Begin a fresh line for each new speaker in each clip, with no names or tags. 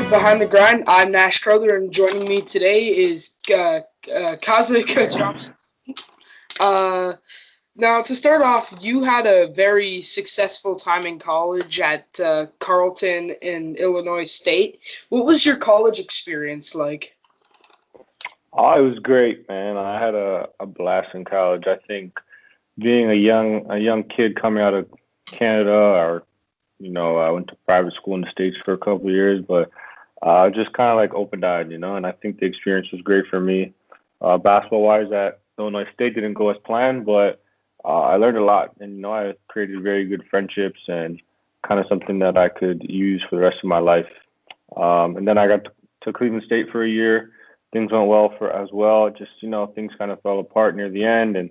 Behind the Grind. I'm Nash Crowther, and joining me today is Kaza Keane. Uh, Now, to start off, you had a very successful time in college at Carleton in Illinois State. What was your college experience like?
Oh, it was great, man. I had a blast in college. I think being a young kid coming out of Canada, or I went to private school in the States for a couple of years, but just kind of like open-eyed, and I think the experience was great for me. Basketball-wise, at Illinois State didn't go as planned, but I learned a lot, and I created very good friendships and kind of something that I could use for the rest of my life. And then I got to Cleveland State for a year. Things went well for as well. Just things kind of fell apart near the end, and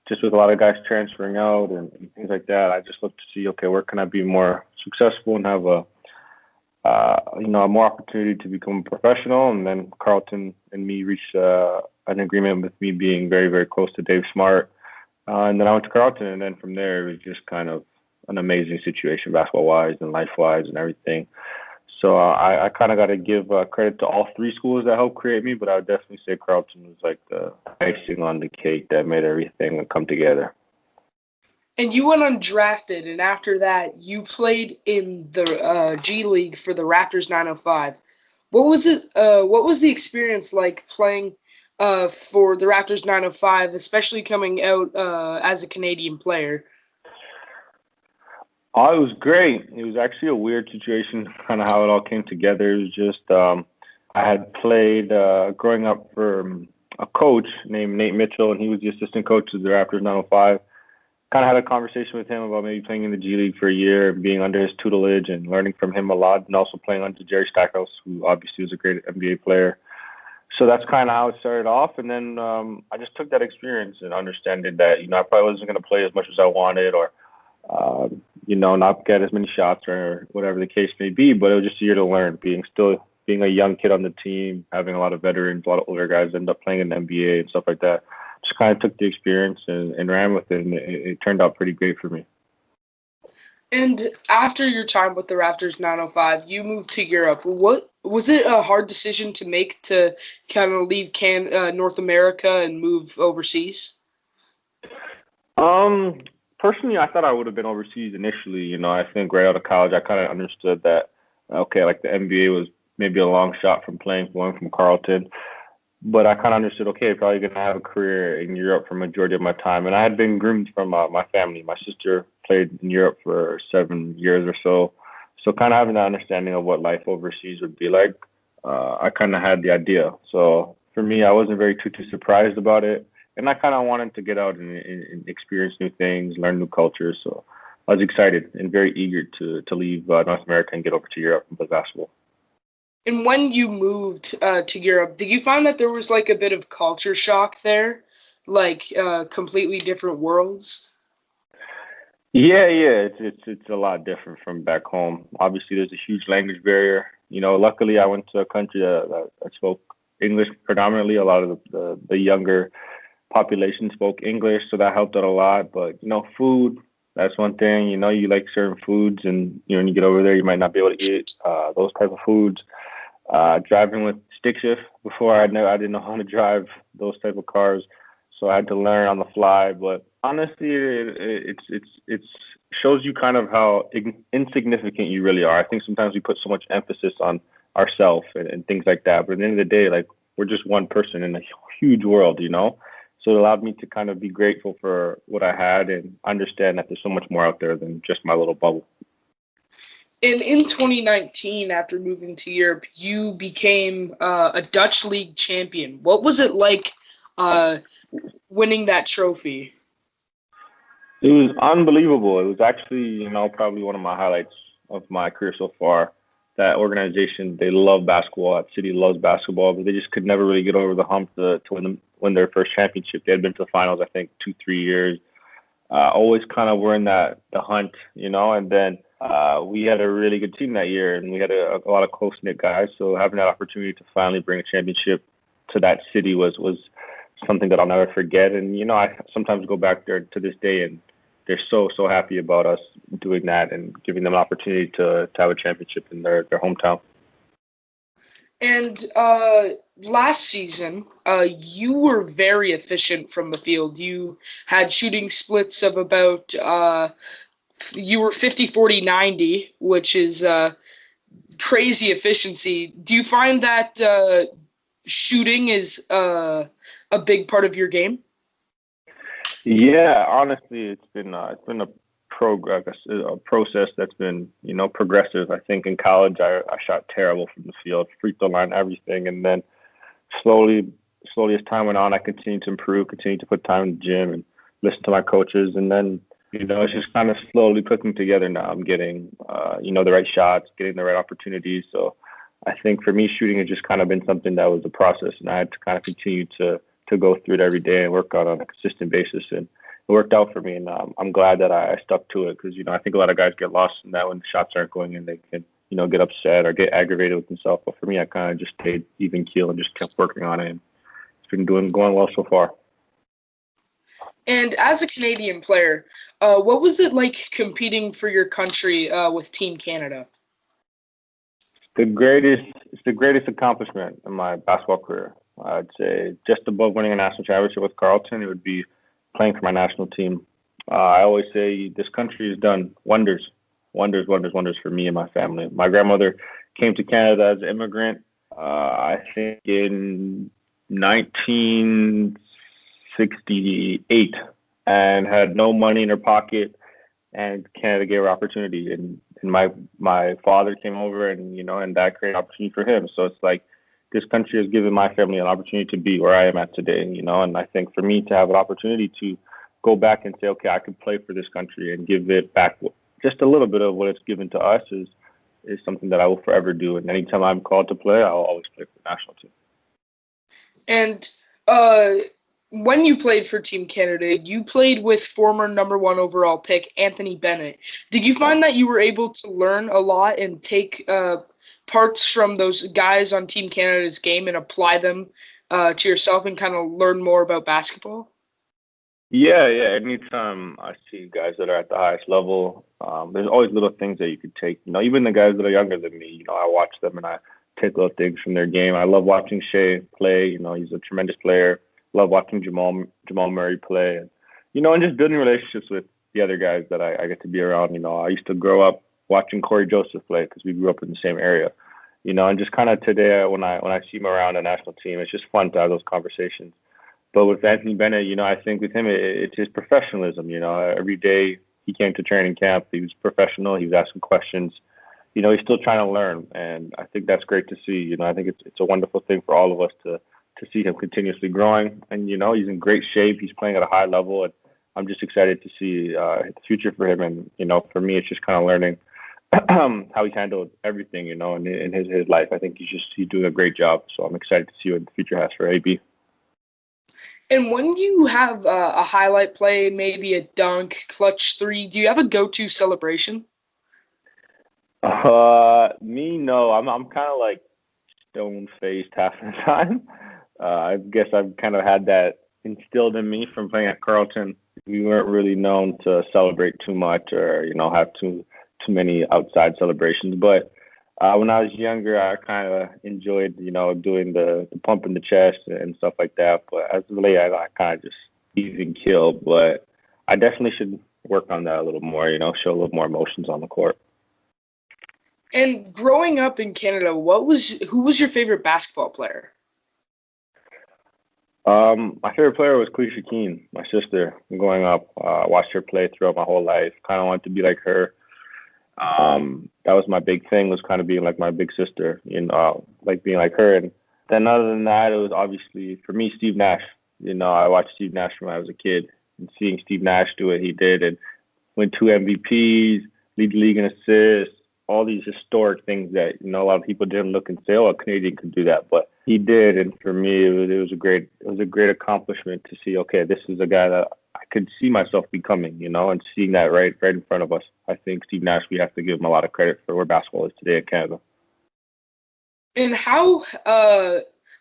just with a lot of guys transferring out and things like that, I just looked to see, okay, where can I be more successful and have a more opportunity to become a professional. And then Carlton and me reached an agreement with me being very, very close to Dave Smart. And then I went to Carlton, and then from there, it was just kind of an amazing situation, basketball-wise and life-wise and everything. So I kind of got to give credit to all three schools that helped create me, but I would definitely say Carlton was like the icing on the cake that made everything come together.
And you went undrafted, and after that, you played in the G League for the Raptors 905. What was it? What was the experience like playing for the Raptors 905, especially coming out as a Canadian player?
Oh, it was great. It was actually a weird situation, kind of how it all came together. It was just I had played growing up for a coach named Nate Mitchell, and he was the assistant coach of the Raptors 905. Kind of had a conversation with him about maybe playing in the G League for a year, being under his tutelage and learning from him a lot, and also playing under Jerry Stackhouse, who obviously was a great NBA player. So that's kind of how it started off. And then I just took that experience and understanding that, I probably wasn't going to play as much as I wanted, or not get as many shots or whatever the case may be. But it was just a year to learn, being a young kid on the team, having a lot of veterans, a lot of older guys end up playing in the NBA and stuff like that. Just kind of took the experience and ran with it, and it turned out pretty great for me.
And after your time with the Raptors 905, you moved to Europe. What was it a hard decision to make to kind of leave North America and move overseas?
Um, Personally, I thought I would have been overseas initially. I think right out of college, I kind of understood that, okay, like the NBA was maybe a long shot from going from Carleton. But I kind of understood, okay, probably going to have a career in Europe for majority of my time. And I had been groomed from my family. My sister played in Europe for 7 years or so. So kind of having that understanding of what life overseas would be like, I kind of had the idea. So for me, I wasn't very too surprised about it. And I kind of wanted to get out and experience new things, learn new cultures. So I was excited and very eager to leave North America and get over to Europe and play basketball.
And when you moved to Europe, did you find that there was like a bit of culture shock there, like completely different worlds?
Yeah, yeah, it's a lot different from back home. Obviously, there's a huge language barrier. Luckily, I went to a country that spoke English predominantly. A lot of the younger population spoke English, so that helped out a lot. But food, that's one thing. You like certain foods, and when you get over there, you might not be able to eat those type of foods. Driving with stick shift before, I didn't know how to drive those type of cars, so I had to learn on the fly. But honestly, it's shows you kind of how insignificant you really are. I think sometimes we put so much emphasis on ourselves and things like that, but at the end of the day, like, we're just one person in a huge world. So it allowed me to kind of be grateful for what I had and understand that there's so much more out there than just my little bubble.
And in 2019, after moving to Europe, you became a Dutch League champion. What was it like uh, winning that trophy?
It was unbelievable. It was actually, probably one of my highlights of my career so far. That organization, they love basketball. That city loves basketball, but they just could never really get over the hump to win their first championship. They had been to the finals, I think, 2, 3 years. Always kind of were in the hunt. And then we had a really good team that year, and we had a lot of close knit guys. So having that opportunity to finally bring a championship to that city was something that I'll never forget. And I sometimes go back there to this day, and they're so happy about us doing that and giving them an opportunity to have a championship in their hometown.
And last season, you were very efficient from the field. You had shooting splits of about you were 50-40-90, which is crazy efficiency. Do you find that shooting is a big part of your game?
Yeah, honestly, it's been a process that's been progressive. I think in college I shot terrible from the field, free throw line, everything, and then slowly slowly as time went on, I continued to improve, continued to put time in the gym and listen to my coaches, and then it's just kind of slowly clicking together now. I'm getting the right shots, getting the right opportunities. So I think for me, shooting has just kind of been something that was a process, and I had to kind of continue to go through it every day and work on a consistent basis. And it worked out for me, and I'm glad that I stuck to it because I think a lot of guys get lost in that when the shots aren't going in, they can get upset or get aggravated with themselves. But for me, I kind of just stayed even keel and just kept working on it. And it's been going well so far.
And as a Canadian player, what was it like competing for your country with Team Canada?
It's the greatest accomplishment in my basketball career. I'd say just above winning a national championship with Carleton, it would be playing for my national team. I always say this country has done wonders, wonders, wonders, wonders for me and my family. My grandmother came to Canada as an immigrant, I think in 1968, and had no money in her pocket, and Canada gave her opportunity, and my father came over, and that created opportunity for him. So it's like this country has given my family an opportunity to be where I am at today, and I think for me to have an opportunity to go back and say, okay, I can play for this country and give it back just a little bit of what it's given to us is something that I will forever do. And anytime I'm called to play, I'll always play for the national team.
And when you played for Team Canada, you played with former number one overall pick Anthony Bennett. Did you find that you were able to learn a lot and take parts from those guys on Team Canada's game and apply them to yourself and kind of learn more about basketball?
Yeah, yeah. Anytime I see guys that are at the highest level, there's always little things that you could take. Even the guys that are younger than me, I watch them and I take little things from their game. I love watching Shea play. He's a tremendous player. Love watching Jamal Murray play, and just building relationships with the other guys that I get to be around. I used to grow up watching Corey Joseph play because we grew up in the same area. And just kind of today when I see him around the national team, it's just fun to have those conversations. But with Anthony Bennett, I think with him, it's his professionalism. Every day he came to training camp, he was professional. He was asking questions. He's still trying to learn, and I think that's great to see. I think it's a wonderful thing for all of us to see him continuously growing. And he's in great shape. He's playing at a high level, and I'm just excited to see the future for him. And for me, it's just kind of learning how he's handled everything. In his life, I think he's doing a great job. So I'm excited to see what the future has for AB.
And when you have a highlight play, maybe a dunk, clutch three, do you have a go-to celebration?
Me, no. I'm kind of like stone-faced half the time. I guess I've kind of had that instilled in me from playing at Carleton. We weren't really known to celebrate too much or have too many outside celebrations. But when I was younger, I kind of enjoyed doing the pump in the chest and stuff like that. But as of late, I kind of just even kill. But I definitely should work on that a little more. Show a little more emotions on the court.
And growing up in Canada, who was your favorite basketball player?
My favorite player was Kaza Keane, my sister. Growing up, watched her play throughout my whole life. Kind of wanted to be like her. That was my big thing, was kind of being like my big sister, like being like her. And then other than that, it was obviously for me Steve Nash. I watched Steve Nash when I was a kid, and seeing Steve Nash do what he did and win 2 MVPs, lead the league in assists, all these historic things that a lot of people didn't look and say, "Oh, a Canadian could do that," but he did. And for me, it was a great accomplishment to see. Okay, this is a guy that I could see myself becoming, and seeing that right in front of us. I think Steve Nash, we have to give him a lot of credit for where basketball is today in Canada.
And how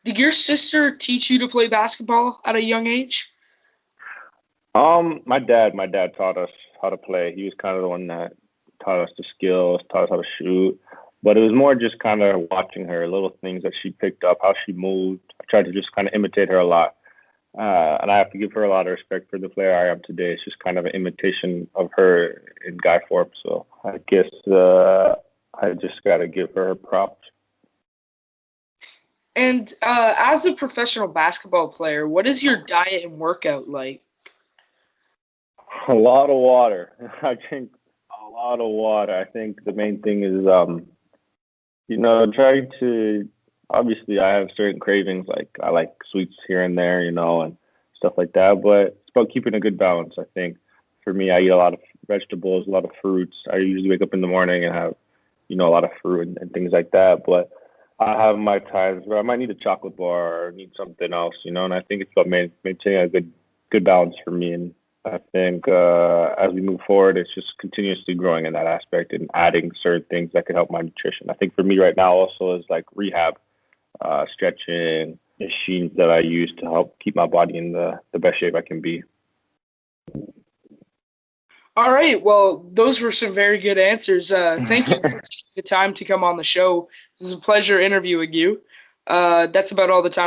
did your sister teach you to play basketball at a young age?
My dad taught us how to play. He was kind of the one that taught us the skills, taught us how to shoot. But it was more just kind of watching her, little things that she picked up, how she moved. I tried to just kind of imitate her a lot. And I have to give her a lot of respect for the player I am today. It's just kind of an imitation of her in guy form. So I guess I just got to give her props.
And as a professional basketball player, what is your diet and workout like?
A lot of water. I drink a lot of water. I think the main thing is, trying to, obviously I have certain cravings, like I like sweets here and there, and stuff like that, but it's about keeping a good balance. I think for me, I eat a lot of vegetables, a lot of fruits. I usually wake up in the morning and have, a lot of fruit and things like that, but I have my times where I might need a chocolate bar or need something else, and I think it's about maintaining a good balance for me. And I think as we move forward, it's just continuously growing in that aspect and adding certain things that can help my nutrition. I think for me right now also is like rehab, stretching, machines that I use to help keep my body in the best shape I can be.
All right. Well, those were some very good answers. Thank you for taking the time to come on the show. It was a pleasure interviewing you. That's about all the time